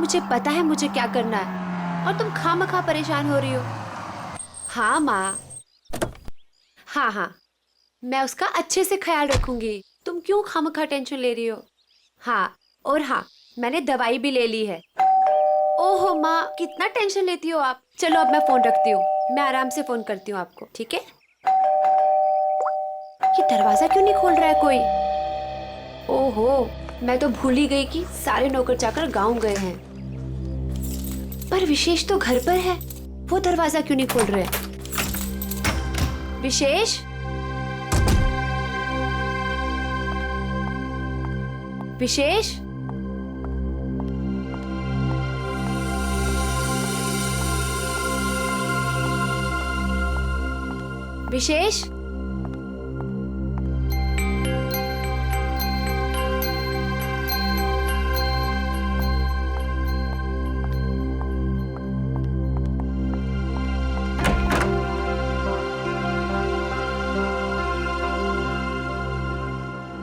मुझे पता है मुझे क्या करना है और तुम खामखा परेशान हो रही हो। हाँ माँ, हाँ, मैं उसका अच्छे से ख्याल रखूंगी। तुम क्यों खामखा टेंशन ले रही हो? हाँ, और हाँ, मैंने दवाई भी ले ली है। ओहो माँ, कितना टेंशन लेती हो आप। चलो अब मैं फोन रखती हूँ, मैं आराम से फोन करती हूँ आपको, ठीक है? ये दरवाजा क्यों नहीं खोल रहा है कोई? ओहो, मैं तो भूल ही गई कि सारे नौकर चाकर गांव गए हैं। पर विशेष तो घर पर है, वो दरवाजा क्यों नहीं खोल रहे? विशेष, विशेष, विशेष,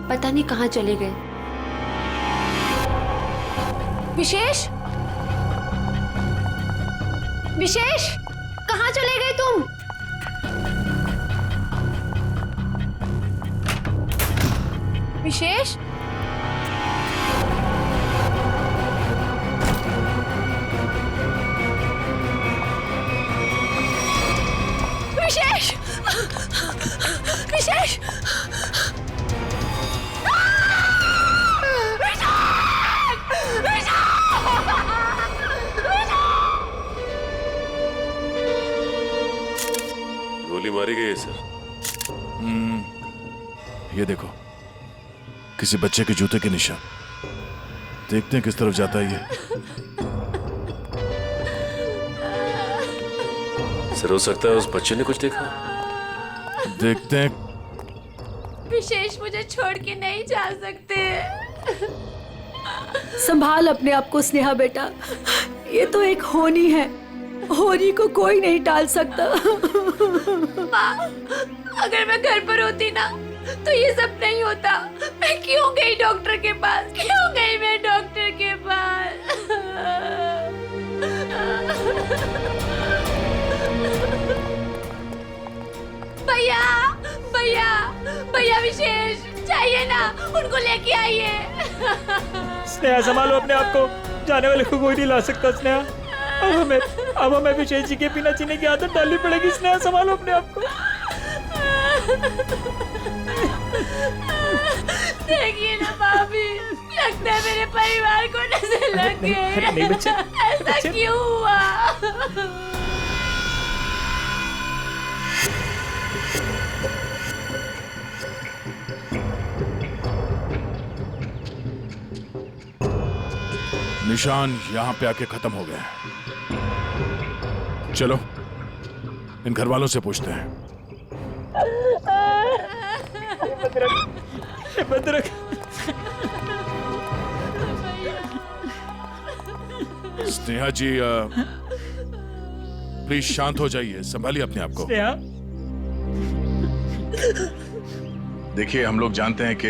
पता नहीं कहाँ चले गए। विशेष, विशेष, कहाँ चले गए तुम? विशेष, विशेष, विशेष, गोली मारी गई है सर। ये देखो, किसी बच्चे के जूते के निशान। देखते हैं किस तरफ जाता है ये। सर हो सकता है उस बच्चे ने कुछ देखा। देखते हैं। विशेष मुझे छोड़ के नहीं जा सकते। संभाल अपने आप को स्नेहा बेटा, ये तो एक होनी है, होनी को कोई नहीं टाल सकता। माँ, अगर मैं घर पर होती ना तो ये सब नहीं होता। मैं क्यों गई डॉक्टर के पास? क्यों गई मैं डॉक्टर के पास? भैया, भैया, भैया विशेष चाहिए ना, उनको लेके आइए। स्नेहा संभालो अपने आप को, जाने वाले को कोई नहीं ला सकता। स्नेहा, अब हमें विशेष जी के बिना जीने की आदत डालनी पड़ेगी। स्नेहा संभालो अपने आप को। देखिए ना भाभी, लगता है मेरे परिवार को नजर लग गई। नहीं बच्चे, ऐसा क्यों हुआ? निशान यहां पे आके खत्म हो गए। चलो इन घर वालों से पूछते हैं। भद्रक, स्नेहा जी, प्लीज शांत हो जाइए, संभालिए अपने आप को। स्नेहा, देखिए, हम लोग जानते हैं कि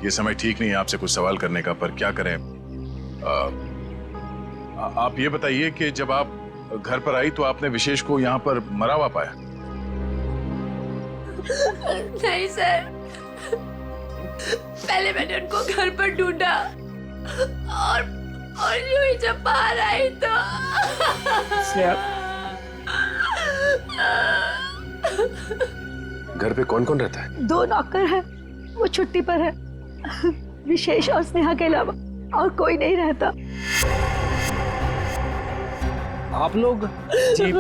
ये समय ठीक नहीं है आपसे कुछ सवाल करने का, पर क्या करें। आप ये बताइए कि जब आप घर पर आई तो आपने विशेष को यहाँ पर मरा हुआ पाया? नहीं सर, पहले मैंने उनको घर पर ढूंढा और यूं ही जब बाहर आई तो स्नेहा, घर पे कौन कौन रहता है? 2 नौकर हैं, वो छुट्टी पर है। विशेष और स्नेहा के अलावा और कोई नहीं रहता। आप लोग? जी,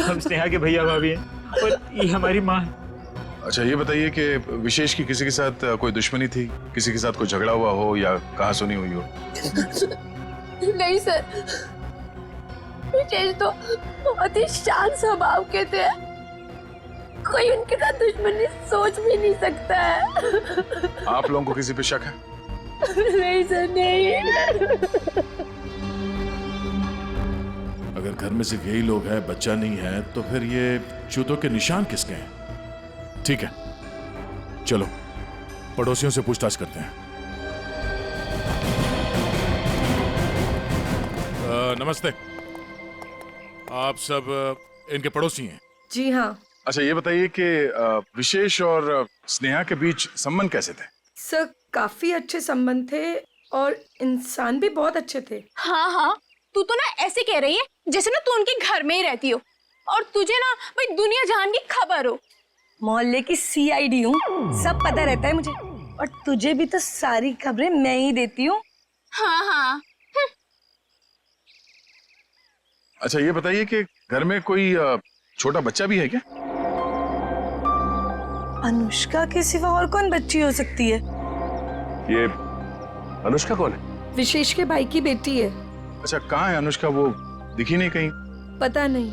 हम स्नेहा के भैया भाभी हैं और ये हमारी माँ है। अच्छा, ये बताइए कि विशेष की किसी के साथ कोई दुश्मनी थी, किसी के साथ कोई झगड़ा हुआ हो या कहा सुनी हुई हो? नहीं सर, विशेष तो बहुत ही शांत स्वभाव के थे, कोई उनके साथ दुश्मनी सोच भी नहीं सकता है। आप लोगों को किसी पे शक है? नहीं सर, नहीं। अगर घर में सिर्फ यही लोग हैं, बच्चा नहीं है, तो फिर ये जूतों के निशान किसके हैं? ठीक है, चलो पड़ोसियों से पूछताछ करते हैं। नमस्ते। आप सब इनके पड़ोसी हैं? जी हाँ अच्छा ये बताइए कि विशेष और स्नेहा के बीच संबंध कैसे थे? सर, काफी अच्छे संबंध थे और इंसान भी बहुत अच्छे थे। हाँ हाँ, तू तो ना ऐसे कह रही है जैसे ना तू उनके घर में ही रहती हो और तुझे ना भाई दुनिया जहान की खबर हो। मोहल्ले की CID हूँ, सब पता रहता है मुझे। और तुझे भी तो सारी खबरें मैं ही देती हूँ। हाँ हाँ। अच्छा ये बताइए कि घर में कोई छोटा बच्चा भी है क्या? अनुष्का के सिवा और कौन बच्ची हो सकती है? ये अनुष्का कौन है? विशेष के भाई की बेटी है। अच्छा कहाँ है अनुष्का? वो दिखी नहीं कहीं। पता नहीं,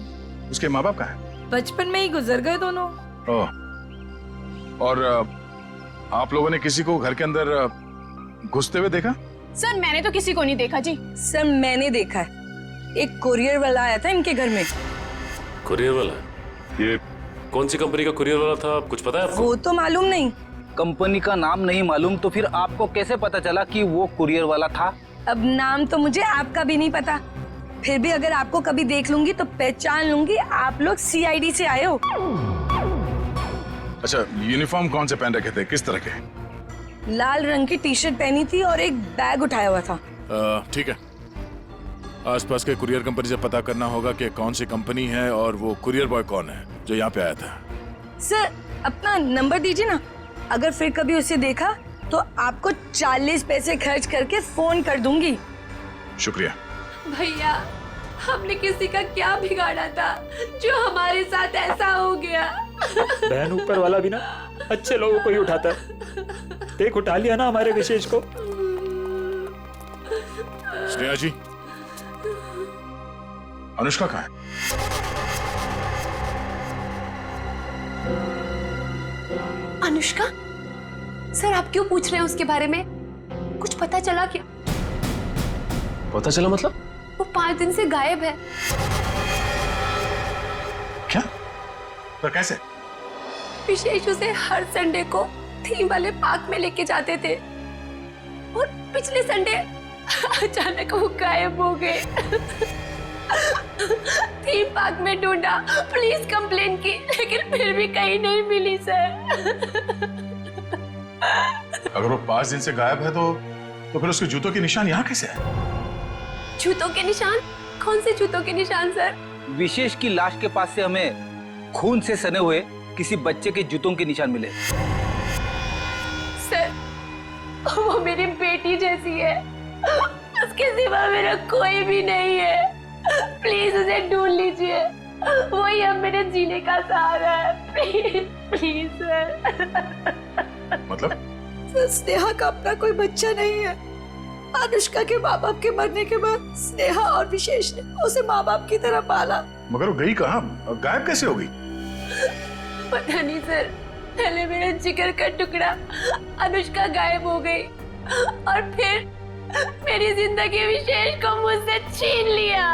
उसके माँ बाप कहाँ हैं? बचपन में ही गुजर गए दोनों। ओह। और आप लोगों ने किसी को घर के अंदर घुसते हुए देखा? सर मैंने तो किसी को नहीं देखा जी। सर मैंने देखा है, एक कुरियर वाला आया था इनके घर में। कुरियर वाला? ये कौन सी कंपनी का कुरियर वाला था, कुछ पता है आपको? वो तो मालूम नहीं। कंपनी का नाम नहीं मालूम तो फिर आपको कैसे पता चला कि वो कुरियर वाला था? अब नाम तो मुझे आपका भी नहीं पता, फिर भी अगर आपको कभी देख लूंगी तो पहचान लूंगी आप लोग CID से आए हो। अच्छा यूनिफॉर्म कौन से पहन रखे थे, किस तरह के? लाल रंग की टी-शर्ट पहनी थी और एक बैग उठाया हुआ था। ठीक है, आसपास के कुरियर कंपनी से पता करना होगा कि कौन सी कंपनी है और वो कुरियर बॉय कौन है जो यहाँ पे आया था। सर अपना नंबर दीजिए ना, अगर फिर कभी उसे देखा तो आपको 40 पैसे खर्च करके फोन कर दूंगी। शुक्रिया। भैया, हमने किसी का क्या बिगाड़ा था जो हमारे साथ ऐसा हो गया? बहन ऊपर वाला भी ना अच्छे लोगों को ही उठाता है। देख उठा लिया ना हमारे विशेष को। स्नेहा जी, अनुष्का कहाँ है? अनुष्का? सर आप क्यों पूछ रहे हैं उसके बारे में? कुछ पता चला क्या? पता चला मतलब? वो 5 दिन से गायब है। क्या? पर कैसे? विशेष उसे हर संडे को थीम वाले पार्क में लेके जाते थे और पिछले संडे अचानक वो गायब हो गए। थीम पार्क में ढूंढा, पुलिस कंप्लेन की, लेकिन फिर भी कहीं नहीं मिली सर। अगर वो 5 दिन से गायब है तो फिर उसके जूतों के निशान यहाँ कैसे है? जूतों के निशान? कौन से जूतों के निशान सर? विशेष की लाश के पास से हमें खून से सने हुए किसी बच्चे के जूतों के निशान मिले। सर वो मेरी बेटी जैसी है, उसके सिवा मेरा कोई भी नहीं है। प्लीज उसे ढूंढ लीजिए, वही अब मेरे जीने का सहारा है। Please please sir. मतलब? सर, स्नेहा का अपना कोई बच्चा नहीं है। अनुष्का के माँ बाप के मरने के बाद स्नेहा और विशेष ने उसे माँ बाप की तरह पाला। मगर वो गई कहाँ? गायब कैसे हो गई? पता नहीं सर, पहले मेरा जिगर का टुकड़ा अनुष्का गायब हो गई और फिर मेरी जिंदगी विशेष को मुझसे छीन लिया।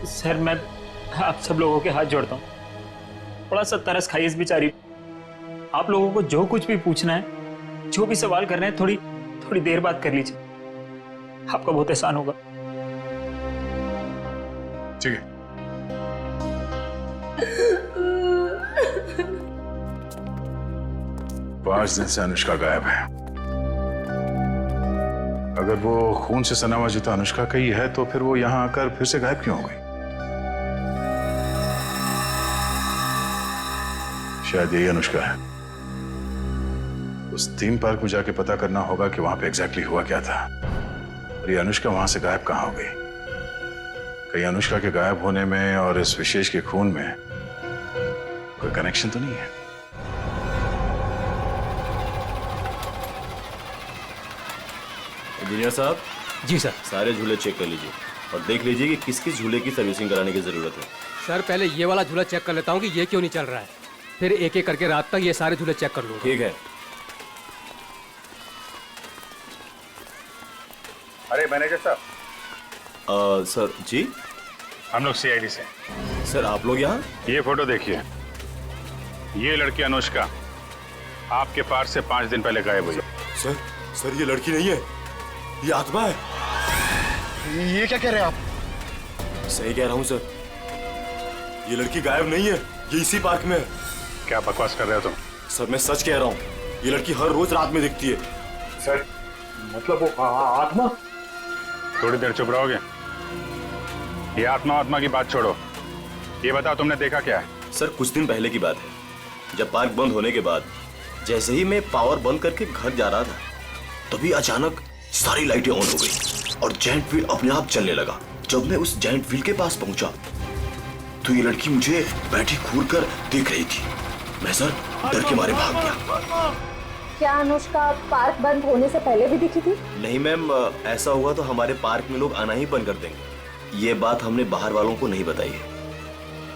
सर मैं आप सब लोगों के हाथ जोड़ता हूँ, थोड़ा सा तरस खाइए इस बेचारी। आप लोगों को जो कुछ भी पूछना है, जो भी सवाल करना है, थोड़ी देर बाद कर लीजिए, आपका बहुत एहसान होगा। ठीक है। पांच दिन से अनुष्का गायब है। अगर वो खून से सना हुआ जूता अनुष्का का ही है तो फिर वो यहाँ आकर फिर से गायब क्यों हो गई? शायद यही अनुष्का है। उस थीम पार्क में जाके पता करना होगा कि वहां पे एग्जैक्टली हुआ क्या था और ये अनुष्का वहां से गायब कहाँ हो गई। कहीं अनुष्का के गायब होने में और इस विशेष के खून में कोई कनेक्शन तो नहीं है? इंजीनियर साहब। जी सर। सारे झूले चेक कर लीजिए और देख लीजिए कि किस किस झूले की सर्विसिंग कराने की जरूरत है। सर पहले ये वाला झूला चेक कर लेता हूँ कि ये क्यों नहीं चल रहा है, फिर एक एक करके रात तक ये सारे झूले चेक कर लूंगा। ठीक है। अरे मैनेजर साहब। सर जी। हम लोग CID से। सर आप लोग यहाँ? ये फोटो देखिए, ये लड़की अनुष्का आपके पास से 5 दिन पहले गायब हुई। सर ये लड़की नहीं है, ये आत्मा है। ये क्या कह रहे हैं आप? सही कह रहा हूँ सर, ये लड़की गायब नहीं है, ये इसी पार्क में है। क्या बकवास कर रहे हो तुम? सर मैं सच कह रहा हूँ, ये लड़की हर रोज रात में दिखती है। सर मतलब वो आत्मा? थोड़ी देर चुप रहोगे? ये आत्मा की बात छोड़ो, ये बताओ तुमने देखा क्या है? सर कुछ दिन पहले की बात है, जब पार्क बंद होने के बाद जैसे ही मैं पावर बंद करके घर जा रहा था, तभी अचानक सारी लाइटें ऑन हो गई और जायंट व्हील अपने आप चलने लगा। जब मैं उस जायंट व्हील के पास पहुंचा तो ये लड़की मुझे बैठी घूर कर देख रही थी। मैं सर डर के मारे भाग गया। क्या अनुष्का पार्क बंद होने से पहले भी दिखी थी? नहीं मैम, ऐसा हुआ तो हमारे पार्क में लोग आना ही बंद कर देंगे। ये बात हमने बाहर वालों को नहीं बताई है।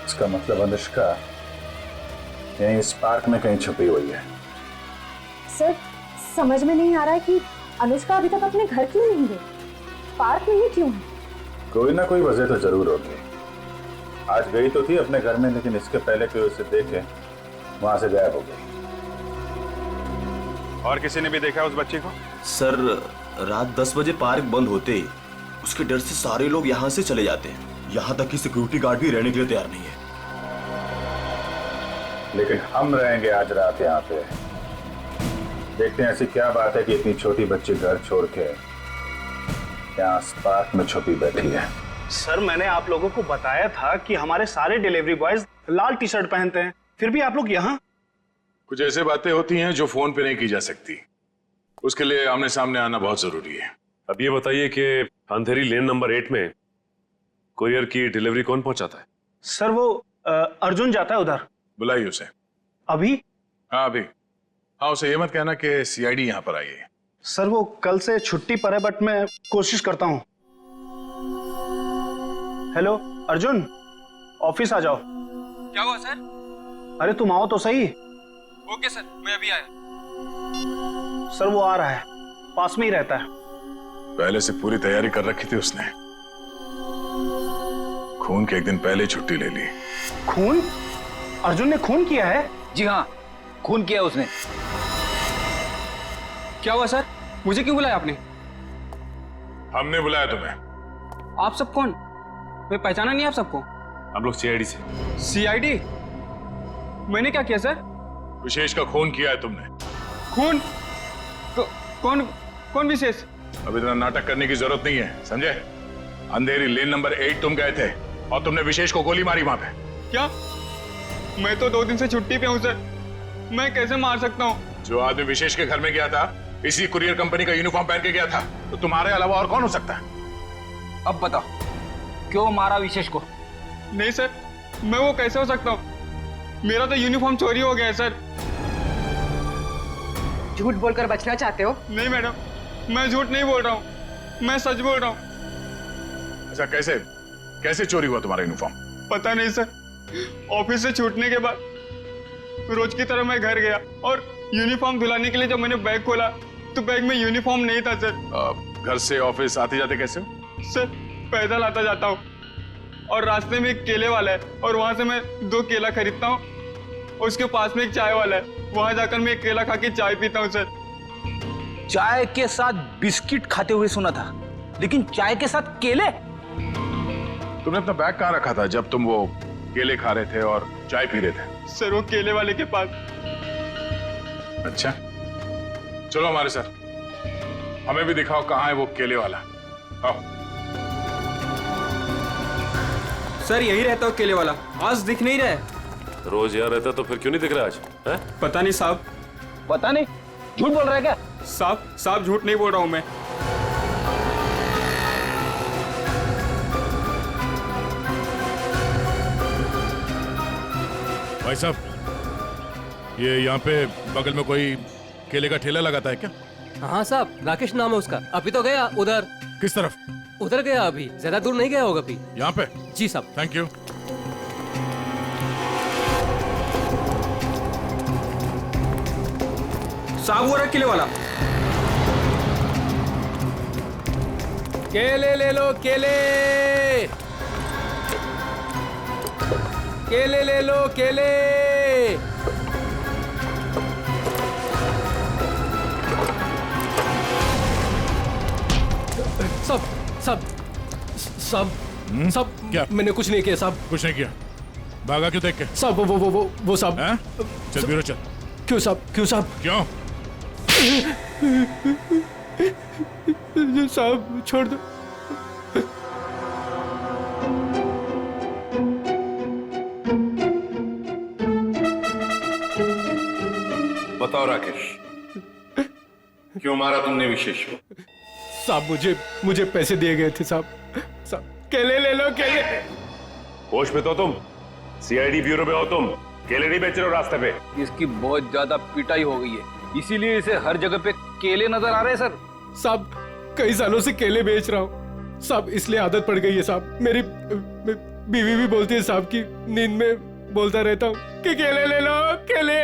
इसका मतलब अनुष्का यहीं इस पार्क में कहीं छुपी हुई है। सर समझ में नहीं आ रहा है कि अनुष्का अभी तक अपने घर क्यों नहीं गई, पार्क में ही क्यों है? कोई ना कोई वजह तो जरूर होगी। आज गई तो थी अपने घर में, लेकिन इसके पहले कोई उसे देखे वहां से गायब हो गई। और किसी ने भी देखा उस बच्ची को? सर रात 10 बजे पार्क बंद होते ही उसके डर से सारे लोग यहाँ से चले जाते हैं, यहाँ तक कि सिक्योरिटी गार्ड भी रहने के लिए तैयार नहीं है। लेकिन हम रहेंगे आज रात यहाँ पे। देखते हैं ऐसी क्या बात है कि इतनी छोटी बच्ची घर छोड़ के यहाँ पार्क में छुपी बैठी है। सर मैंने आप लोगों को बताया था कि हमारे सारे डिलीवरी बॉयज लाल टी शर्ट पहनते हैं, फिर भी आप लोग यहाँ। कुछ ऐसे बातें होती हैं जो फोन पे नहीं की जा सकती, उसके लिए आमने सामने आना बहुत जरूरी है। अब ये बताइए कि अंधेरी लेन नंबर 8 में कुरियर की डिलीवरी कौन पहुंचाता है? सर वो अर्जुन जाता है उधर। बुलाइए उसे। अभी? हाँ अभी। हाँ उसे ये मत कहना कि सीआईडी यहाँ पर आई है। सर वो कल से छुट्टी पर है, बट मैं कोशिश करता हूँ। हेलो अर्जुन, ऑफिस आ जाओ। क्या हुआ सर? अरे तुम आओ तो सही। ओके सर, मैं अभी आया। सर वो आ रहा है, पास में ही रहता है। पहले से पूरी तैयारी कर रखी थी उसने। खून के एक दिन पहले छुट्टी ले ली। खून? अर्जुन ने खून किया है? जी हाँ, खून किया उसने। क्या हुआ सर? मुझे क्यों बुलाया आपने? हमने बुलाया तुम्हें। आप सब कौन? मैं पहचाना नहीं आप सबको। हम लोग सीआईडी से। सीआईडी? मैंने क्या किया सर? विशेष का खून किया है तुमने। खून? कौन विशेष? अब इतना नाटक करने की जरूरत नहीं है, समझे? अंधेरी लेन नंबर 8 तुम गए थे और तुमने विशेष को गोली मारी वहां पे। क्या? मैं तो 2 दिन से छुट्टी पे हूँ सर, मैं कैसे मार सकता हूँ? जो आदमी विशेष के घर में गया था इसी कुरियर कंपनी का यूनिफॉर्म पहन के गया था, तो तुम्हारे अलावा और कौन हो सकता है? अब बताओ क्यों मारा विशेष को? नहीं सर, मैं वो कैसे हो सकता हूँ? मेरा तो यूनिफॉर्म चोरी हो गया है सर। झूठ बोलकर बचना चाहते हो? नहीं मैडम, मैं झूठ नहीं बोल रहा हूँ, मैं सच बोल रहा हूँ। ऐसा कैसे चोरी हुआ तुम्हारा यूनिफॉर्म? पता नहीं सर, ऑफिस से छूटने के बाद रोज की तरह मैं घर गया और यूनिफॉर्म धुलाने के लिए जब मैंने बैग खोला तो बैग में यूनिफॉर्म नहीं था सर। घर से ऑफिस आते जाते कैसे हो? सर पैदल आता जाता हूँ और रास्ते में एक केले वाला है और वहां से मैं 2 केला खरीदता हूँ, उसके पास में एक चाय वाला है, वहां जाकर मैं एक केला खा के चाय पीता हूँ सर। चाय के साथ बिस्किट खाते हुए सुना था, लेकिन चाय के साथ केले? तुमने अपना बैग कहाँ रखा था जब तुम वो केले खा रहे थे और चाय पी रहे थे? सर वो केले वाले के पास। अच्छा चलो हमारे साथ, हमें भी दिखाओ कहाँ है वो केले वाला। आओ। सर यही रहता हूँ केले वाला, आज दिख नहीं रहा है। रोज यहाँ रहता तो फिर क्यों नहीं दिख रहा आज? है? पता नहीं साहब। पता नहीं, झूठ बोल रहा है क्या? साहब झूठ नहीं बोल रहा हूँ मैं। भाई साहब, ये यहाँ पे बगल में कोई केले का ठेला लगाता है क्या? हाँ साहब, राकेश नाम है उसका। अभी तो गया उधर। किस तरफ? उधर गया, अभी ज्यादा दूर नहीं गया होगा। अभी यहाँ पे? जी साहब। Thank you. साहब वो रहा केले वाला। केले ले लो, केले ले लो, केले। साहब साहब क्या? मैंने कुछ नहीं किया साहब। कुछ नहीं किया? भागा क्यों देख के? साहब वो साहब। हैं? चल ब्यूरो चल। क्यों साहब? क्यों साहब? क्यों? साहब छोड़ दो। बताओ राकेश, क्यों मारा तुमने विशेष को? साहब मुझे पैसे दिए गए थे साहब। साहब केले ले लो, केले। होश में तो तुम, सीआईडी ब्यूरो में हो तुम, केले नहीं बेच रहे हो रास्ते पे। इसकी बहुत ज्यादा पिटाई हो गई है, इसीलिए इसे हर जगह पे केले नजर आ रहे हैं सर। साहब कई सालों से केले बेच रहा हूँ साहब, इसलिए आदत पड़ गई है साहब। मेरी बीवी भी बोलती है साहब की नींद में बोलता रहता हूँ कि केले ले लो, केले।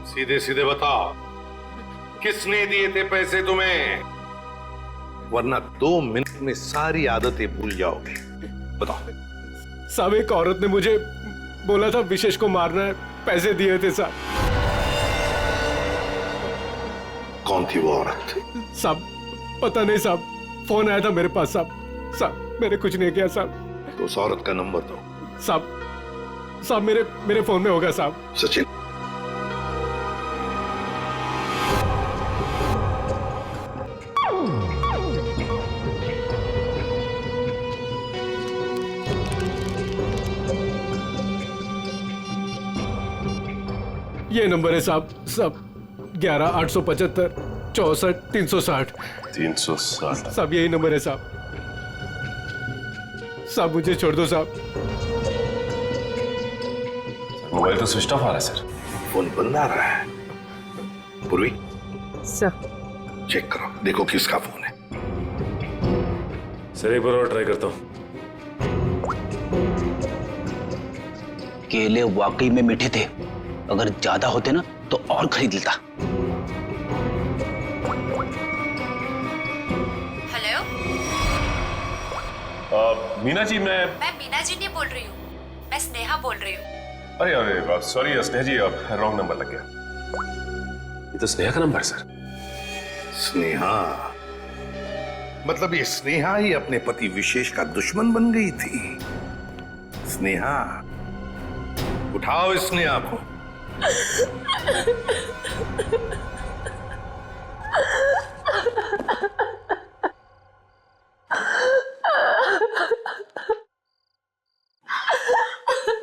सीधे सीधे बताओ, किसने दिए थे पैसे तुम्हें? वरना 2 मिनट में सारी आदतें भूल जाओगे। बताओ। साहब एक औरत ने मुझे बोला था विशेष को मारना है, पैसे दिए थे साहब। कौन थी वो औरत? साहब पता नहीं साहब, फोन आया था मेरे पास साहब। साहब मैंने कुछ नहीं किया साहब। तो उस औरत का नंबर दो। साहब मेरे फोन में होगा साहब। सचिन, ये नंबर है साहब। साहब 11-875 64 360 360। साहब यही नंबर है साहब। साहब मुझे छोड़ दो साहब। मोबाइल तो स्विच ऑफ आ रहा है सर। फोन बंद आ रहा है। पूर्वी सर, चेक करो, देखो किसका फोन है। सर एक बार और ट्राई करता हूँ। केले वाकई में मीठे थे, अगर ज्यादा होते ना तो और खरीद लेता। हेलो, मीना जी, मैं मीना जी नहीं बोल रही हूँ, मैं स्नेहा बोल रही हूँ। अरे अरे सॉरी स्नेहा जी, रॉन्ग नंबर लग गया। ये तो स्नेहा का नंबर है सर। स्नेहा? मतलब ये स्नेहा ही अपने पति विशेष का दुश्मन बन गई थी। स्नेहा, उठाओ इस स्नेहा को।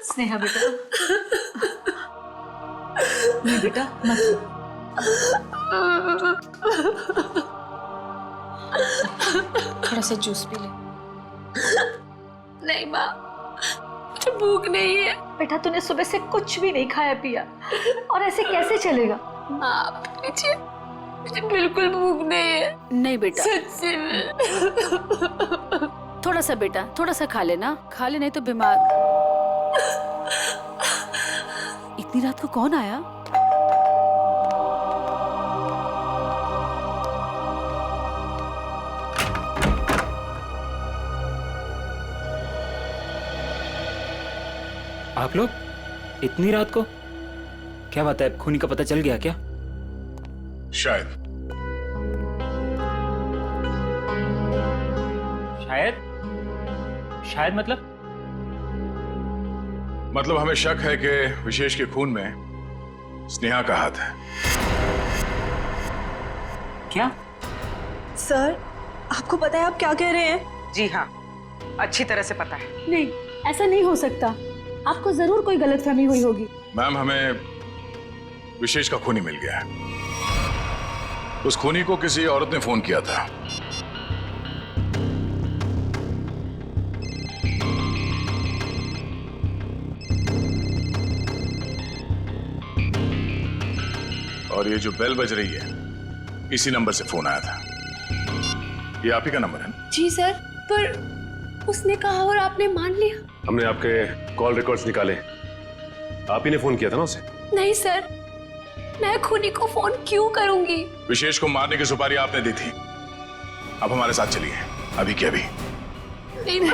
स्नेहा बेटा, नहीं बेटा मत। थोड़ा सा जूस पी ले। नहीं माँ, मुझे भूख नहीं है। बेटा तूने सुबह से कुछ भी नहीं खाया पिया, और ऐसे कैसे चलेगा? माँ मुझे बिल्कुल भूख नहीं है। नहीं बेटा, सच्ची में। थोड़ा सा बेटा, थोड़ा सा खा लेना, खा ले, नहीं तो बीमार। इतनी रात को कौन आया? आप लोग इतनी रात को? क्या बात है, खूनी का पता चल गया क्या? शायद। शायद मतलब हमें शक है कि विशेष के खून में स्नेहा का हाथ है। क्या? सर, आपको पता है आप क्या कह रहे हैं? जी हाँ, अच्छी तरह से पता है। नहीं, ऐसा नहीं हो सकता। आपको जरूर कोई गलतफहमी हुई होगी। मैम, हमें विशेष का खूनी मिल गया है। उस खूनी को किसी औरत ने फोन किया था। और ये जो बेल बज रही है, इसी नंबर से फोन आया था। ये आप ही का नंबर है ना? जी सर, पर उसने कहा और आपने मान लिया। हमने आपके कॉल रिकॉर्ड्स निकाले, आप ही ने फोन किया था ना उसे? नहीं सर, मैं खूनी को फोन क्यों करूंगी? विशेष को मारने की सुपारी आपने दी थी। अब हमारे साथ चलिए, अभी के अभी। नहीं।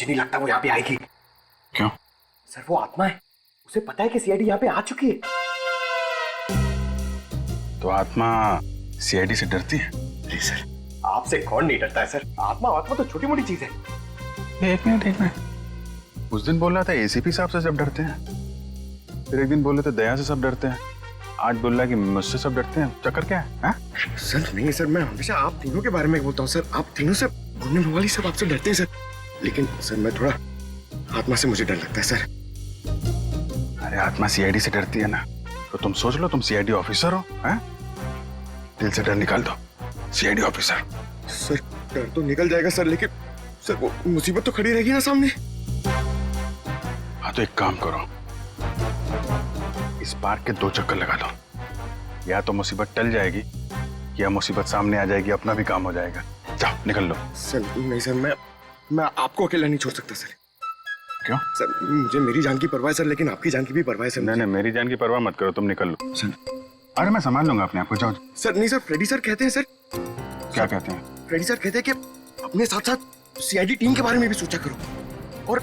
मुझे नहीं लगता वो यहाँ पे आएगी। क्यों? सर वो आत्मा है, उसे पता है कि सीआईडी यहाँ पे आ चुकी है। तो आत्मा सीआईडी से डरती है? नहीं सर, आपसे कौन नहीं डरता है सर। आत्मा तो छोटी मोटी चीज है। एक मिनट। उस दिन बोल रहा था एसीपी साहब से सब डरते हैं, फिर एक दिन बोल रहे थे दया से सब डरते हैं, आज बोल रहा है कि मुझसे सब डरते हैं। चक्कर क्या है? सर नहीं सर, मैं हमेशा आप तीनों के बारे में बोलता हूँ सर। आप तीनों से घूमने वाली सब आपसे डरते हैं सर। लेकिन सर मैं थोड़ा आत्मा से मुझे डर लगता है सर। अरे आत्मा सीआईडी से डरती है ना, तो तुम सोच लो तुम सीआईडी ऑफिसर हो, हैं? दिल से डर निकाल दो, सीआईडी ऑफिसर। सर डर तो निकल जाएगा सर, लेकिन सर वो मुसीबत तो खड़ी रहेगी ना सामने। हाँ तो एक काम करो, इस पार्क के 2 चक्कर लगा दो, या तो मुसीबत टल जाएगी या मुसीबत सामने आ जाएगी, अपना भी काम हो जाएगा। जाओ निकल लो। सर नहीं सर, मैं आपको अकेला नहीं छोड़ सकता सर। क्यों? सर मुझे मेरी जान की परवाह है सर, लेकिन आपकी जान की भी परवाह है सर। नहीं, मेरी जान की परवाह मत करो, तुम निकल लो। सर अरे मैं संभाल लूंगा अपने आप को, जाओ। सर नहीं सर, फ्रेडी सर कहते हैं सर। क्या कहते हैं? फ्रेडी सर कहते हैं कि अपने साथ साथ सीआईडी टीम के बारे में भी सोचा करो, और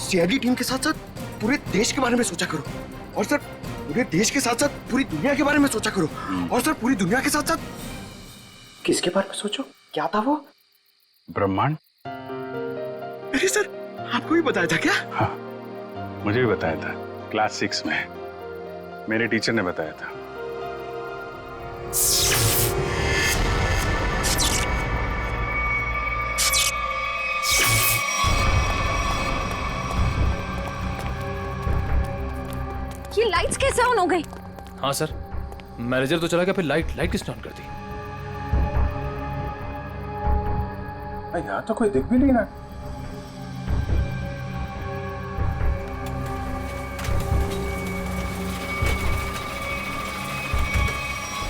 सीआईडी टीम के साथ साथ पूरे देश के बारे में सोचा करो, और सर पूरे देश के साथ साथ पूरी दुनिया के बारे में सोचा करो, और सर पूरी दुनिया के साथ साथ किसके बारे में सोचो? क्या था वो? ब्रह्मांड। अरे सर आपको भी बताया था क्या? हाँ मुझे भी बताया था, क्लास 6 में मेरे टीचर ने बताया था। ये लाइट्स कैसे ऑन हो गई? हाँ सर, मैनेजर तो चला गया, फिर लाइट किसने ऑन कर दी? यहाँ तो कोई दिख भी नहीं रहा।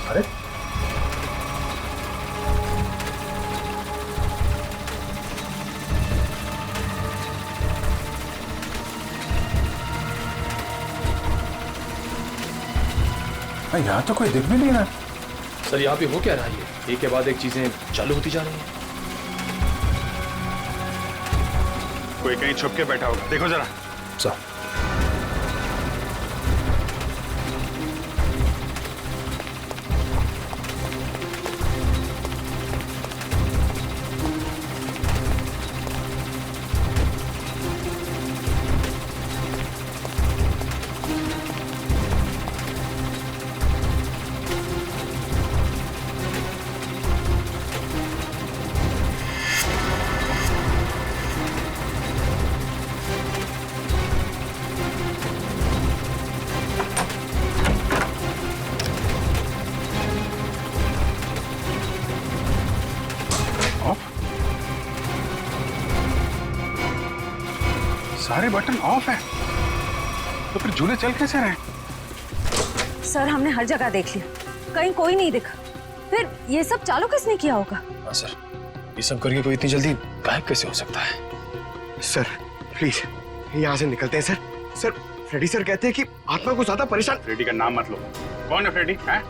अरे यहाँ तो कोई दिख भी नहीं रहा। सर यहाँ पे हो क्या रहा है? एक के बाद एक चीजें चालू होती जा रही हैं। कोई कहीं छुप के बैठा होगा, देखो जरा। सर सारे बटन ऑफ है, तो फिर झूले चल कैसे रहे? सर हमने हर जगह देख लिया, कहीं कोई नहीं दिखा। फिर ये सब चालू किसने किया होगा? हाँ सर, ये सब करके कोई इतनी जल्दी गायब कैसे हो सकता है? सर प्लीज यहाँ से निकलते हैं सर। सर फ्रेडी सर कहते हैं कि आत्मा को ज्यादा परेशान। फ्रेडी का नाम मत लो। कौन है फ्रेडी? है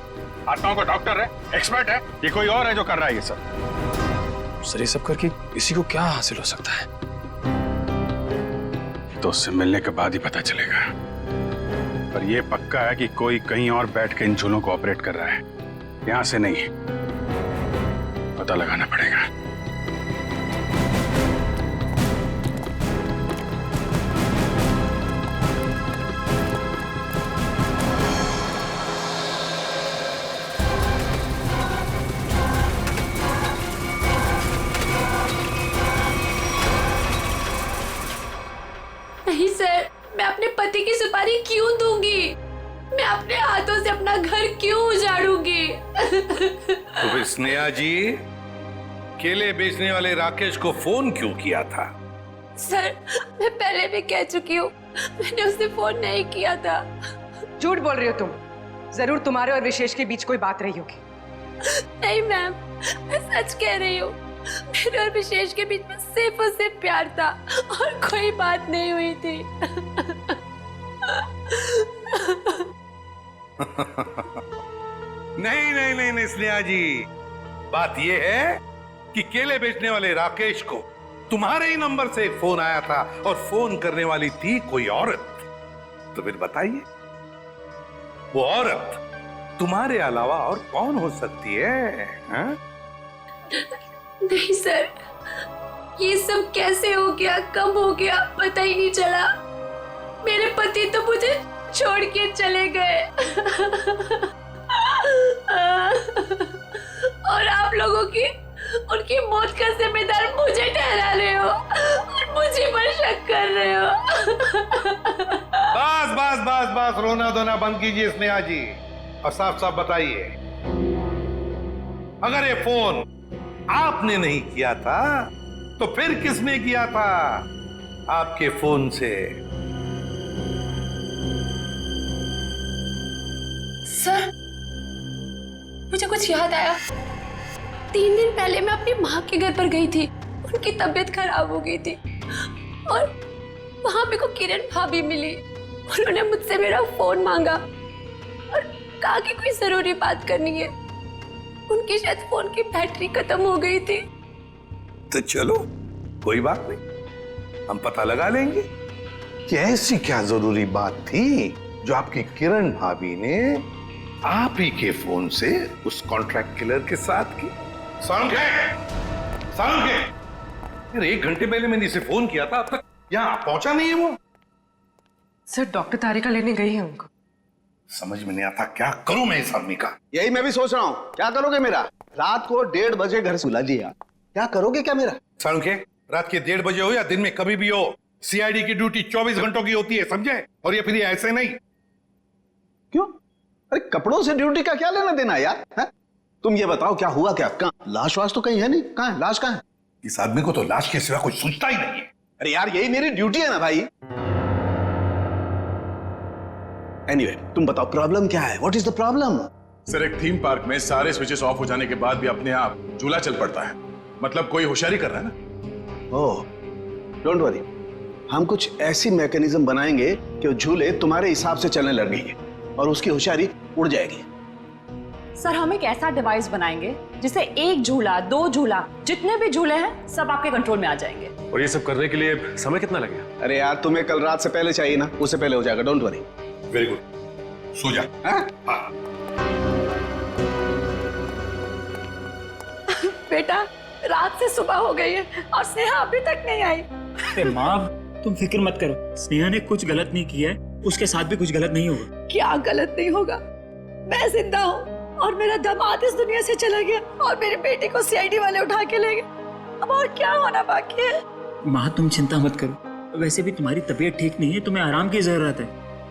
आत्माओं का डॉक्टर है, एक्सपर्ट है, ये कोई और है जो कर रहा है ये सब? सर ये सब करके किसी को क्या हासिल हो सकता है? तो उससे मिलने के बाद ही पता चलेगा। पर यह पक्का है कि कोई कहीं और बैठ के इन झूलों को ऑपरेट कर रहा है, यहां से नहीं। पता लगाना पड़ेगा। नहीं सर, मैं अपने पति की सुपारी क्यों दूंगी? मैं अपने हाथों से अपना घर क्यों उजाड़ूंगी? तो फिर स्नेहा जी केले बेचने वाले राकेश को फोन क्यों किया था? सर मैं पहले भी कह चुकी हूँ, मैंने उसे फोन नहीं किया था। झूठ बोल रही हो तुम। जरूर तुम्हारे और विशेष के बीच कोई बात रही होगी। नहीं मैम, मैं सच कह रही हूँ। मेरे और विशेष के बीच में सिर्फ और सिर्फ प्यार था और कोई बात नहीं हुई थी। नहीं स्नेहा जी, बात यह है कि केले बेचने वाले राकेश को तुम्हारे ही नंबर से एक फोन आया था और फोन करने वाली थी कोई औरत। तो फिर बताइए, वो औरत तुम्हारे अलावा और कौन हो सकती है? हा? नहीं सर, ये सब कैसे हो गया, कब हो गया, पता ही नहीं चला। मेरे पति तो मुझे छोड़ के चले गए और आप लोगों की उनकी मौत का जिम्मेदार मुझे ठहरा रहे हो और मुझे पर शक कर रहे हो। बस बस बस बस, रोना धोना बंद कीजिए स्नेहा जी, और साफ साफ बताइए, अगर ये फोन आपने नहीं किया था तो फिर किसने किया था आपके फोन से? सर, मुझे कुछ याद आया। 3 दिन पहले मैं अपनी माँ के घर पर गई थी, उनकी तबीयत खराब हो गई थी और वहां मेरे को किरण भाभी मिली। उन्होंने मुझसे मेरा फोन मांगा और कहा कि कोई जरूरी बात करनी है। उनकी शायद फोन की बैटरी खत्म हो गई थी। तो चलो कोई बात नहीं, हम पता लगा लेंगे कि ऐसी क्या जरूरी बात थी जो आपकी किरण भाभी ने आप ही के फोन से उस कॉन्ट्रैक्ट किलर के साथ की। सारुण यार, 1 घंटे पहले मैंने इसे फोन किया था, अब तक यहाँ पहुंचा नहीं है वो। सर, डॉक्टर तारिका लेने गई है उनको। समझ में नहीं आता क्या करूं मैं इस आदमी का। यही मैं भी सोच रहा हूँ, क्या करोगे मेरा? रात को 1:30 बजे घर सुला दिया, क्या करोगे क्या मेरा? सारुण के, रात के 1:30 बजे हो या दिन में कभी भी हो, सीआईडी की ड्यूटी 24 घंटों की होती है, समझे? और ये फिर ऐसे नहीं। क्यों? अरे कपड़ों से ड्यूटी का क्या लेना देना यार? है? तुम ये बताओ क्या हुआ क्या? कहाँ लाश वाश तो कहीं है नहीं, कहाँ है लाश? कहाँ है? इस आदमी को तो लाश के सिवा कुछ सोचता ही नहीं है। अरे यार, यही मेरी ड्यूटी है ना भाई। एनीवे, तुम बताओ प्रॉब्लम क्या है? What is the problem? Sir, एक थीम पार्क में सारे स्विचेस ऑफ हो जाने के बाद भी अपने आप झूला चल पड़ता है, मतलब कोई होशियारी कर रहा है ना। ओह, डोंट वरी, हम कुछ ऐसी मैकेनिज्म बनाएंगे कि वो झूले तुम्हारे हिसाब से चलने लगेंगे और उसकी होशियारी उड़ जाएगी। सर, हम एक ऐसा डिवाइस बनाएंगे जिससे 1 झूला, 2 झूला, जितने भी झूले हैं सब आपके कंट्रोल में आ जाएंगे। और ये सब करने के लिए समय कितना लगेगा? अरे यार, तुम्हें कल रात से पहले चाहिए ना, उससे पहले हो जाएगा, डोंट वरी। वेरी गुड, सो जा। हाँ। बेटा, रात से सुबह हो गई है और स्नेहा अभी तक नहीं आई। अरे माँ, तुम फिक्र मत करो, स्नेहा ने कुछ गलत नहीं किया है, उसके साथ भी कुछ गलत नहीं होगा। क्या गलत नहीं होगा? मैं जिंदा हूँ और मेरा दामाद इस दुनिया से चला गया और मेरे बेटे को सीआईडी वाले उठा के ले गए। अब और क्या होना बाकी है? माँ, तुम चिंता मत करो, वैसे भी तुम्हारी तबीयत ठीक नहीं है, तुम्हें आराम की जरूरत है।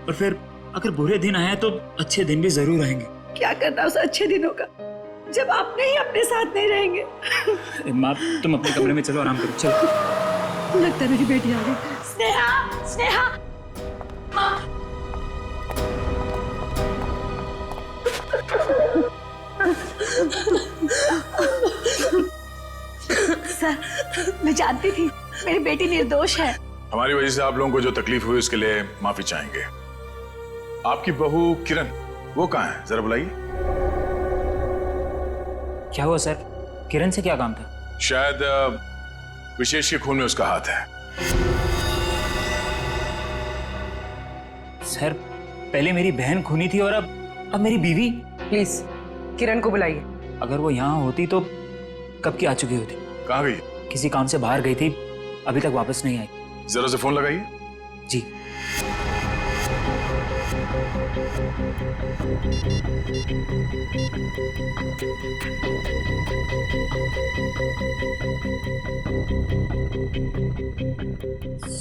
और फिर अगर बुरे दिन आए तो अच्छे दिन भी जरूर आएंगे। क्या करना उस अच्छे दिनों का जब आपने ही अपने साथ नहीं रहेंगे? माँ, तुम अपने कमरे में चलो, आराम करो, चलो। लगता है मेरी बेटी आ गई। स्नेहा, स्नेहा, माँ। सर, मैं जानती थी मेरी बेटी निर्दोष है। हमारी वजह से आप लोगों को जो तकलीफ हुई उसके लिए माफी चाहेंगे। आपकी बहू किरण, वो कहाँ है? जरा बुलाइए। क्या हुआ सर? किरण से क्या काम था? शायद विशेष के खून में उसका हाथ है। सर, पहले मेरी बहन खूनी थी और अब मेरी बीवी। प्लीज किरण को बुलाइए। अगर वो यहाँ होती तो कब की आ चुकी होती। कहाँ गई? किसी काम से बाहर गई थी, अभी तक वापस नहीं आई। जरा से फोन लगाइए। जी।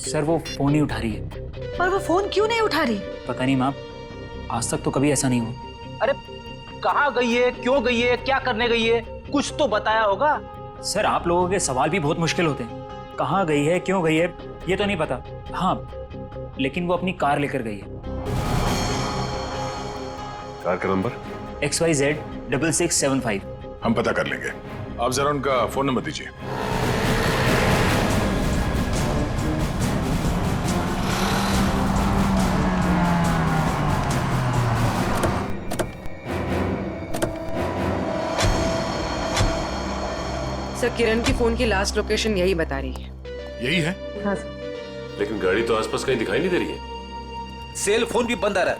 सर, वो फोन नहीं उठा रही है। पर वो फोन क्यों नहीं उठा रही? पता नहीं माँ, आज तक तो कभी ऐसा नहीं हुआ। अरे कहाँ गई है, क्यों गई है, क्या करने गई है, कुछ तो बताया होगा। सर, आप लोगों के सवाल भी बहुत मुश्किल होते हैं। कहाँ गई है, क्यों गई है, ये तो नहीं पता। हाँ, लेकिन वो अपनी कार लेकर गई है। कार का नंबर? XYZ6675। हम पता कर लेंगे, आप जरा उनका फोन नंबर दीजिए। सर, किरण की फोन की लास्ट लोकेशन यही बता रही है। यही है? हाँ सर। लेकिन गाड़ी तो आसपास कहीं दिखाई नहीं दे रही है। सेल फोन भी बंद आ रहा है।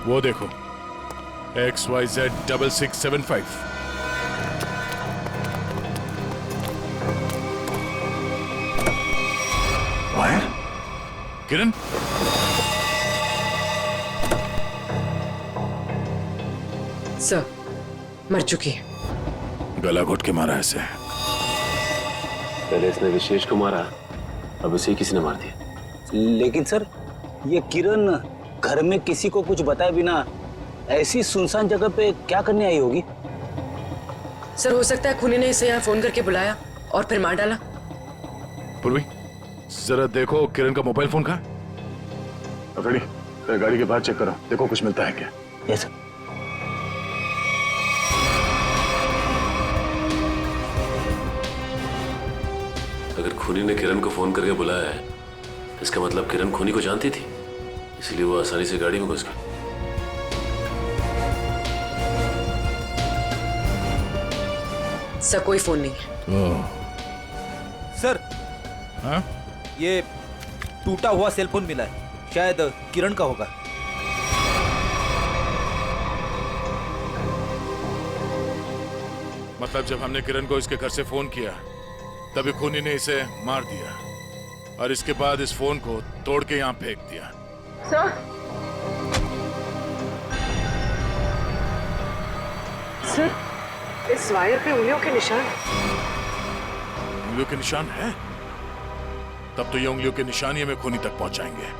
वो देखो, XYZ6675। वायर? किरण? सर, मर चुकी है। गला घोट के मारा ऐसे। पहले इसने विशेष को मारा, अब इसे किसी ने मार दिया। लेकिन सर, ये किरण घर में किसी को कुछ बताए बिना ऐसी सुनसान जगह पे क्या करने आई होगी? सर, हो सकता है खूनी ने इसे यहाँ फोन करके बुलाया और फिर मार डाला। पूर्वी, जरा देखो किरण का मोबाइल फोन कहाँ? फ्रेडी, गाड़ी के बाहर चेक करो, देखो कुछ मिलता है क्या। Yes sir. अगर खूनी ने किरण को फोन करके बुलाया है, इसका मतलब किरण खूनी को जानती थी, इसलिए वो आसानी से गाड़ी में घुस गई। सर, कोई फोन नहीं है। सर, हाँ? ये टूटा हुआ सेल फोन मिला है, शायद किरण का होगा। मतलब जब हमने किरण को इसके घर से फोन किया, तभी खूनी ने इसे मार दिया और इसके बाद इस फोन को तोड़ के यहाँ फेंक दिया। सर, इस वायर पे उंगलियों के निशान। उंगलियों के निशान है? तब तो ये उंगलियों के निशान ही हमें खूनी तक पहुंचाएंगे।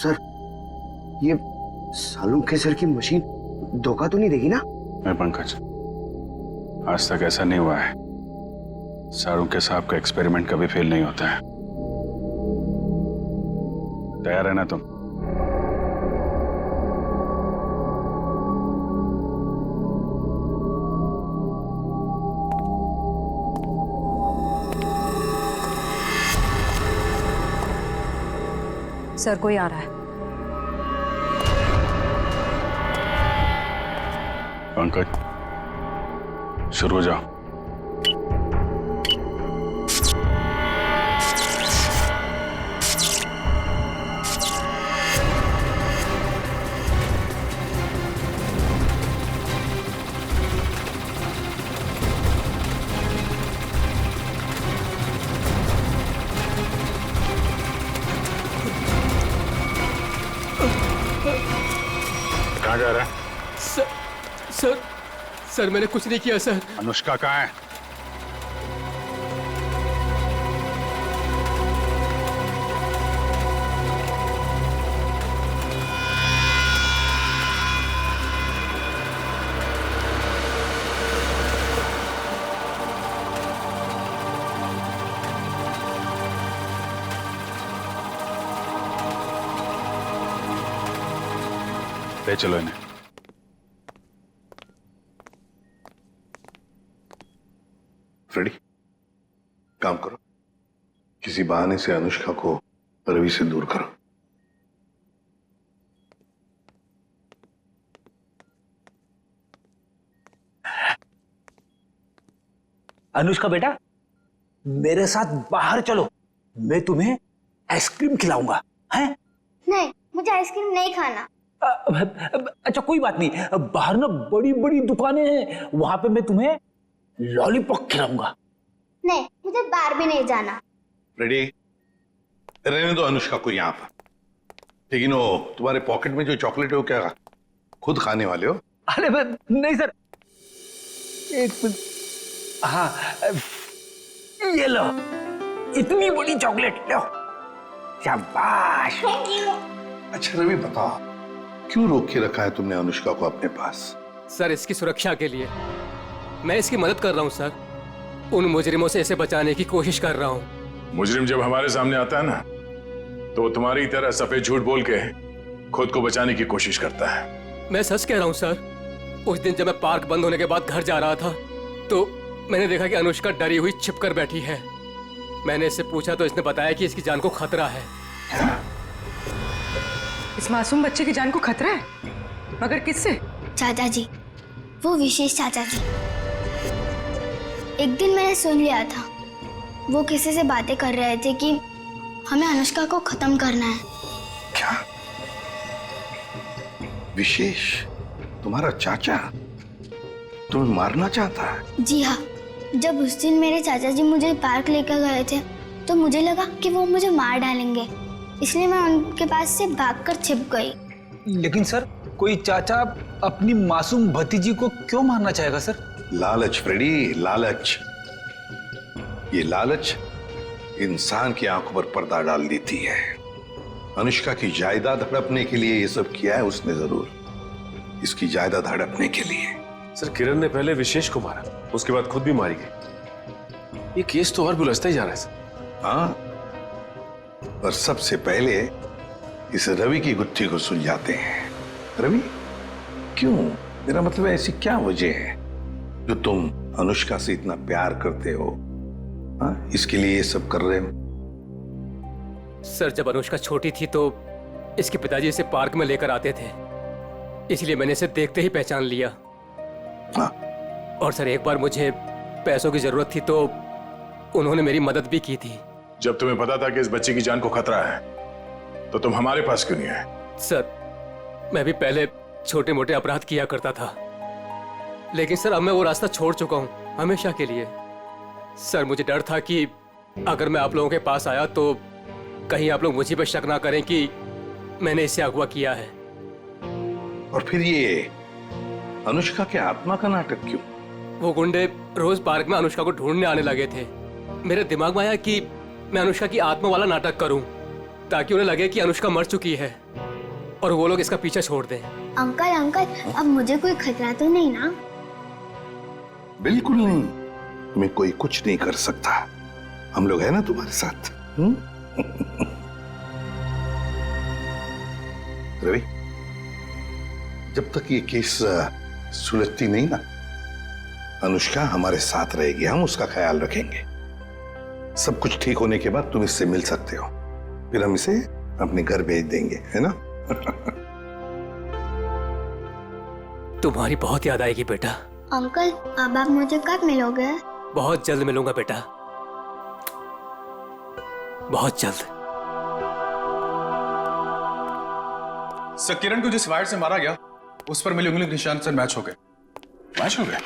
सर, ये सालू के सर की मशीन धोखा तो नहीं देगी ना? मैं पंकज, आज तक ऐसा नहीं हुआ है। सारू के साहब का एक्सपेरिमेंट कभी फेल नहीं होता है। तैयार है ना तुम? सर, कोई आ रहा है। पंकज, शुरू हो जाओ। कहाँ जा रहा है? सर, मैंने कुछ नहीं किया सर। अनुष्का कहाँ है? ले चलो इन्हें। फ्रेडी, काम करो, किसी बहाने से अनुष्का को रवि से दूर करो। अनुष्का बेटा, मेरे साथ बाहर चलो, मैं तुम्हें आइसक्रीम खिलाऊंगा। हैं? नहीं, मुझे आइसक्रीम नहीं खाना। अच्छा कोई बात नहीं, बाहर ना बड़ी बड़ी दुकानें हैं, वहां पे मैं तुम्हें लॉलीपॉप खिलाऊंगा। नहीं, मुझे बाहर भी नहीं जाना। रेडी, रहने दो अनुष्का को यहाँ पर। लेकिन वो तुम्हारे पॉकेट में जो चॉकलेट है वो क्या खुद खाने वाले हो? अरे नहीं सर, एक मिनट। हाँ, ये लो। इतनी बड़ी चॉकलेट लो। शाबाश। अच्छा रवि बताओ, क्यों रोक के रखा है तुमने अनुष्का को अपने पास? सर इसकी सुरक्षा के लिए। मैं इसकी मदद कर रहा हूँ सर। उन मुजरिमों से इसे बचाने की कोशिश कर रहा हूँ। मुजरिम जब हमारे सामने आता है ना, तो वो तुम्हारी तरह सफेद झूठ बोल के खुद को बचाने की कोशिश करता है। मैं सच कह रहा हूँ सर। उस दिन जब मैं पार्क बंद होने के बाद घर जा रहा था, तो मैंने देखा कि अनुष्का डरी हुई छिपकर बैठी है। मैंने इससे पूछा तो इसने बताया कि इसकी जान को खतरा है। इस मासूम बच्चे की जान को खतरा है? मगर किससे? चाचा जी, वो विशेष चाचा जी। एक दिन मैंने सुन लिया था, वो किसी से बातें कर रहे थे कि हमें अनुष्का को खत्म करना है। क्या? विशेष तुम्हारा चाचा तुम्हें मारना चाहता है? जी हाँ, जब उस दिन मेरे चाचा जी मुझे पार्क लेकर गए थे तो मुझे लगा कि वो मुझे मार डालेंगे, इसलिए मैं उनके पास से भागकर छिप गई। लेकिन सर, कोई चाचा अपनी मासूम भतीजी को क्यों मारना चाहेगा सर? लालच फ्रेडी, लालच। ये लालच इंसान की आंखों पर पर्दा डाल देती है। अनुष्का की जायदाद हड़पने के लिए ये सब किया है उसने जरूर, इसकी जायदाद हड़पने के लिए। सर किरण ने पहले विशेष को मारा, उसके बाद खुद भी मारी गई। ये केस तो और भी उलझता ही जा रहा है सर। हाँ, और सबसे पहले इस रवि की गुत्थी को सुलझाते हैं। रवि, क्यों? मेरा मतलब है, ऐसी क्या वजह है जो तुम अनुष्का से इतना प्यार करते हो? हाँ, इसके लिए ये सब कर रहे हो? सर जब अनुष्का छोटी थी तो इसके पिताजी इसे पार्क में लेकर आते थे, इसलिए मैंने इसे देखते ही पहचान लिया। हाँ। और सर एक बार मुझे पैसों की जरूरत थी तो उन्होंने मेरी मदद भी की थी। जब तुम्हें पता था कि इस बच्चे की जान को खतरा है, तो तुम हमारे पास क्यों नहीं आए? सर मैं भी पहले छोटे मोटे अपराध किया करता था, लेकिन सर अब मैं वो रास्ता छोड़ चुका हूं हमेशा के लिए। सर मुझे डर था कि अगर मैं आप लोगों के पास आया तो कहीं आप लोग मुझे पर शक ना करें कि मैंने इसे अगवा किया है। और फिर ये अनुष्का के आत्मा का नाटक क्यों? वो गुंडे रोज पार्क में अनुष्का को ढूंढने आने लगे थे। मेरे दिमाग में आया कि मैं अनुष्का की आत्मा वाला नाटक करूं, ताकि उन्हें लगे कि अनुष्का मर चुकी है और वो लोग इसका पीछा छोड़ दें। अंकल अंकल, अब मुझे कोई खतरा तो नहीं ना? बिल्कुल नहीं, तुम्हें कोई कुछ नहीं कर सकता। हम लोग हैं ना तुम्हारे साथ। रवि, जब तक ये केस सुलझती नहीं ना, अनुष्का हमारे साथ रहेगी, हम उसका ख्याल रखेंगे। सब कुछ ठीक होने के बाद तुम इससे मिल सकते हो, फिर हम इसे अपने घर भेज देंगे, है ना? तुम्हारी बहुत याद आएगी बेटा। अंकल, अब आप मुझे कब मिलोगे? बहुत जल्द मिलूंगा बेटा, बहुत जल्द। सर किरण को जिस वायर से मारा गया उस पर मिले उंगली के निशान सर मैच हो गए। मैच हो गए?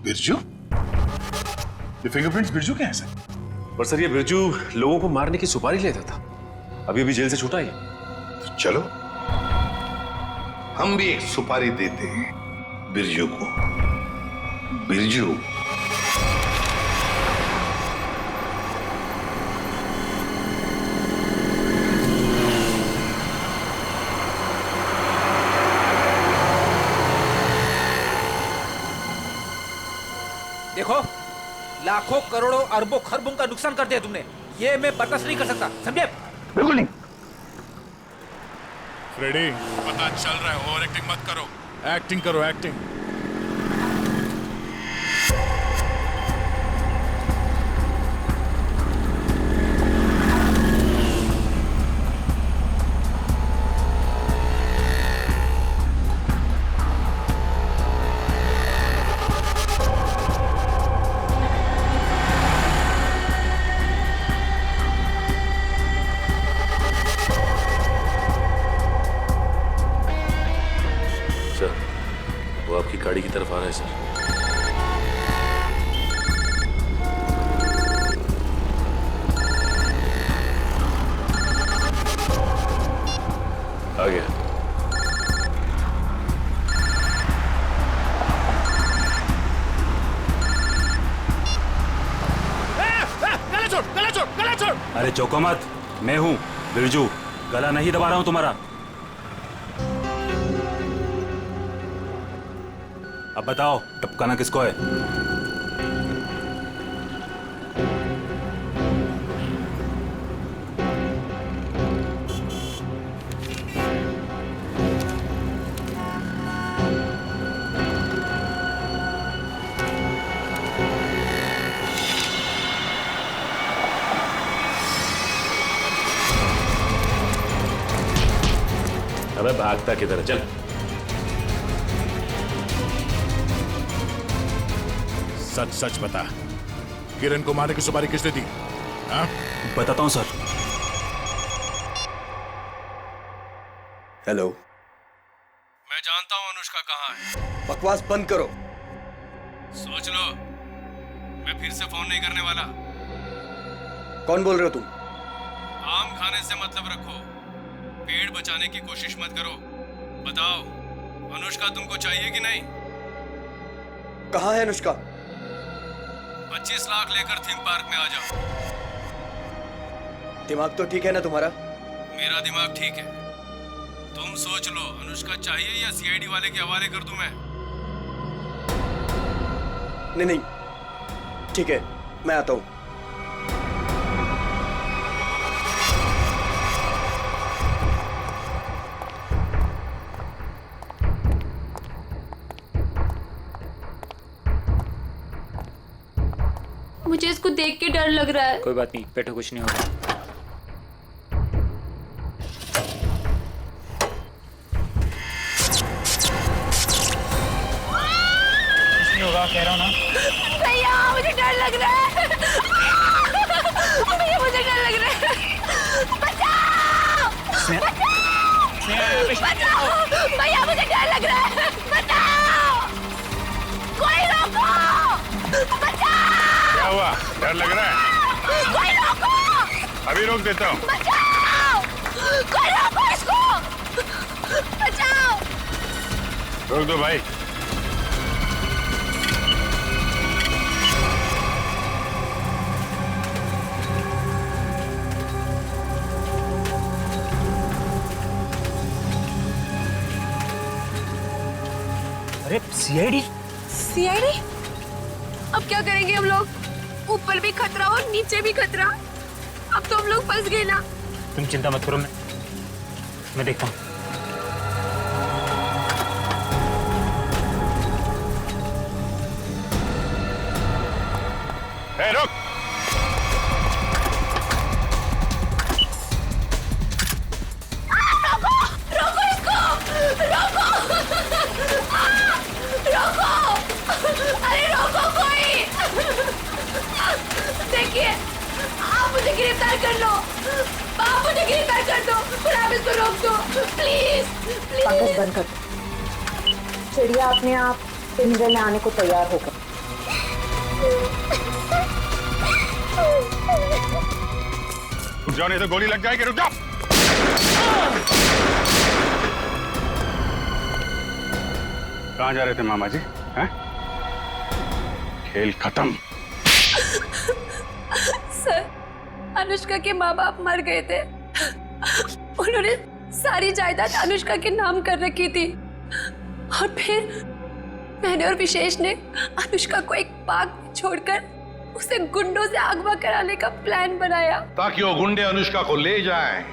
बिरजू? ये फिंगरप्रिंट्स बिरजू के हैं सर? पर सर ये बिरजू लोगों को मारने की सुपारी लेता था, अभी अभी जेल से छूटा है। तो चलो हम भी एक सुपारी देते हैं बिरजू को। बिरजू, देखो, लाखों करोड़ों अरबों खरबों का नुकसान कर दिया तुमने, ये मैं बर्दाश्त नहीं कर सकता, समझे? बिल्कुल नहीं। फ्रेडी, पता चल रहा है, ओवर एक्टिंग मत करो। एक्टिंग करो, एक्टिंग। छोड़, गला छोड़, गला छोड़। अरे चौको मत, मैं हूं बिरजू, गला नहीं दबा रहा हूं तुम्हारा। अब बताओ टपकाना किसको है? अबे भागता किधर, चल। सच सच बता, किरण को मारने की सुपारी किसने दी? हाँ? बताता हूं सर। हेलो। मैं जानता हूं अनुष्का कहाँ है। बकवास बंद करो। सोच लो, मैं फिर से फोन नहीं करने वाला। कौन बोल रहे हो तुम? आम खाने से मतलब रखो, पेड़ बचाने की कोशिश मत करो। बताओ, अनुष्का तुमको चाहिए कि नहीं? कहाँ है अनुष्का? 25 लाख लेकर थीम पार्क में आ जाओ। दिमाग तो ठीक है ना तुम्हारा? मेरा दिमाग ठीक है। तुम सोच लो, अनुष्का चाहिए या सीआईडी वाले के हवाले कर दूं मैं? नहीं, ठीक है, मैं आता हूं। मुझे इसको देख के डर लग रहा है। कोई बात नहीं, बैठो, कुछ नहीं होगा। कुछ नहीं होगा, कह रहा हूँ ना। भैया मुझे डर लग रहा है। भैया मुझे डर लग रहा है। बचाओ! बचाओ! भैया मुझे डर लग रहा है। बचाओ! कोई रोको! बचाओ! क्या हुआ? डर लग रहा है? कोई रोको! अभी रोक देता हूँ। बचाओ! कोई रोको इसको! बचाओ! रोक दो भाई। अरे सीआईडी? सीआईडी? अब क्या करेंगे हम लोग? ऊपर भी खतरा और नीचे भी खतरा। अब तो हम लोग फंस गए ना। तुम चिंता मत करो, मैं देखता हूँ। रुक। रोको इसको! रोको! रोको! अरे रोको कोई! देखिए, आप मुझे गिरफ्तार कर लो। आप मुझे गिरफ्तार कर दो। पर आप इसको रोक दो, प्लीज पंकज बंद कर। चिड़िया अपने आप पिंजरे में आने को तैयार हो गई। रुक जाओ, नहीं तो गोली लग जाएगी। रुक जाओ। कहाँ जा रहे थे मामा जी? हैं? खेल खत्म। सर, अनुष्का के माँ बाप मर गए थे। उन्होंने सारी जायदाद अनुष्का के नाम कर रखी थी और फिर मैंने और विशेष ने अनुष्का को एक पार्क में छोड़कर उसे गुंडों से अगवा कराने का प्लान बनाया, ताकि वो गुंडे अनुष्का को ले जाएं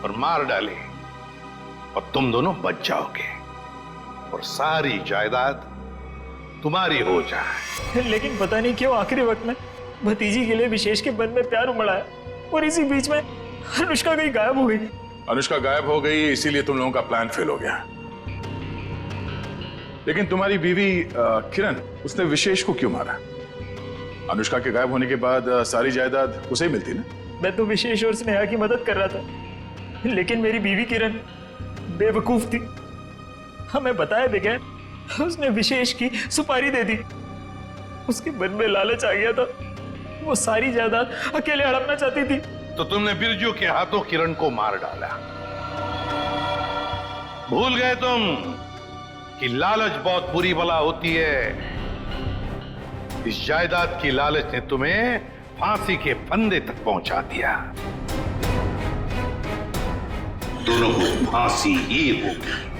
और मार डालें और तुम दोनों बच जाओगे और सारी जायदाद तुम्हारी हो जाए। लेकिन पता नहीं क्यों आखिरी वक्त में भतीजी के लिए विशेष के मन में प्यार उमड़ा है और इसी बीच में अनुष्का कहीं गायब हो गई। अनुष्का गायब हो गई, इसीलिए तुम लोगों का प्लान फेल हो गया। लेकिन तुम्हारी बीवी किरण, उसने विशेष को क्यों मारा? अनुष्का के गायब होने के बाद सारी जायदाद उसे ही मिलती ना। मैं तो विशेष और स्नेहा की मदद कर रहा था, लेकिन मेरी बीवी किरण बेवकूफ थी। हमें बताया बगैर उसने विशेष की सुपारी दे दी। उसके मन में लालच आ गया था, वो सारी जायदाद अकेले हड़पना चाहती थी। तो तुमने बिरजू के हाथों किरण को मार डाला। भूल गए तुम कि लालच बहुत बुरी बला होती है। इस जायदाद की लालच ने तुम्हें फांसी के फंदे तक पहुंचा दिया। दोनों को फांसी ही होगी।